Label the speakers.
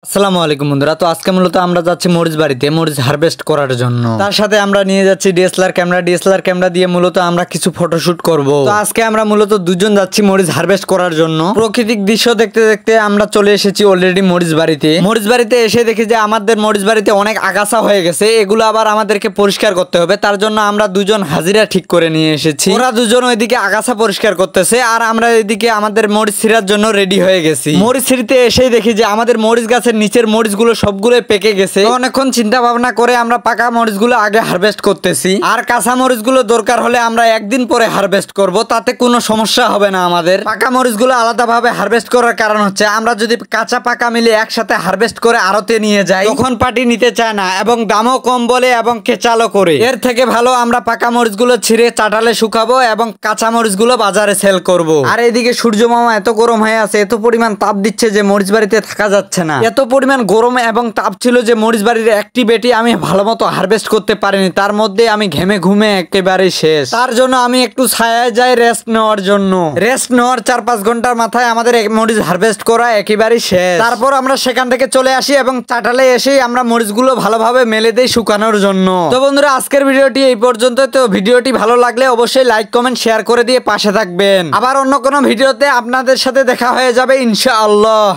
Speaker 1: আসসালামু আলাইকুম বন্ধুরা। তো আজকে মূলত আমরা যাচ্ছি মরিচ বাড়িতে মরিচ হারভেস্ট করার জন্য। তার সাথে আমরা নিয়ে যাচ্ছি ডিএসএলআর ক্যামেরা দিয়ে মূলত আমরা কিছু ফটোশুট করব। তো আজকে আমরা মূলত দুজন যাচ্ছি মরিচ হারভেস্ট করার জন্য। প্রাকৃতিক দৃশ্য দেখতে দেখতে আমরা চলে এসেছি অলরেডি মরিচ বাড়িতে এসে দেখি যে আমাদের মরিচ বাড়িতে অনেক আগাছা হয়ে গেছে। এগুলো আবার আমাদেরকে পরিষ্কার করতে হবে। তার জন্য আমরা দুজন হাজিরা ঠিক করে নিয়ে এসেছি। ওরা দুজন ওইদিকে আগাছা পরিষ্কার করতেছে আর আমরা এদিকে আমাদের মরিচ ছিঁড়ার জন্য রেডি হয়ে গেছি। মরিচ ছিঁড়তে এসেই দেখি যে আমাদের মরিচ গাছের নিচের মরিচগুলো সবগুলো পেকে গেছে। অনেকক্ষণ চিন্তা ভাবনা করে আমরা পাকা মরিচগুলো আগে হারভেস্ট করতেছি, আর কাঁচা মরিচগুলো দরকার হলে আমরা একদিন পরে হারভেস্ট করব, তাতে কোনো সমস্যা হবে না আমাদের। পাকা মরিচগুলো আলাদাভাবে হারভেস্ট করার কারণ হচ্ছে আমরা যদি কাঁচা পাকা মিলে একসাথে হারভেস্ট করে আড়তে নিয়ে যাই তখন পার্টি নিতে চায় না এবং দামও কম বলে এবং কেচালো করে। এর থেকে ভালো আমরা পাকা মরিচগুলো ছিঁড়ে চাটালে শুকাবো এবং কাঁচা মরিচগুলো বাজারে সেল করব। আর এদিকে সূর্য মামা এত গরম হয়ে আছে, এত পরিমাণ তাপ দিচ্ছে যে মরিচ বাড়িতে থাকা যাচ্ছে না। এত পরিমাণ গরম এবং তাপ ছিল যে মরিচ বাড়ির একটি বেটি আমি ভালো মতো হারভেস্ট করতে পারিনি। তার মধ্যে আমি ঘেমে ঘুমে একেবারে শেষ। তার জন্য আমি একটু ছায়ায় যাই রেস্ট নেওয়ার জন্য। রেস্ট নেওয়ার 4-5 ঘন্টার মাথায় আমাদের মরিচ হারভেস্ট করা একেবারে শেষ। তারপর আমরা সেখান থেকে চলে আসি এবং চাটালে এসেই আমরা মরিচগুলো ভালোভাবে মেলে দেই শুকানোর জন্য। তো বন্ধুরা, আজকের ভিডিওটি এই পর্যন্ত। তো ভিডিওটি ভালো লাগলে অবশ্যই লাইক কমেন্ট শেয়ার করে দিয়ে পাশে থাকবেন। আবার অন্য কোনো ভিডিওতে আপনাদের সাথে দেখা হয়ে যাবে ইনশাআল্লাহ।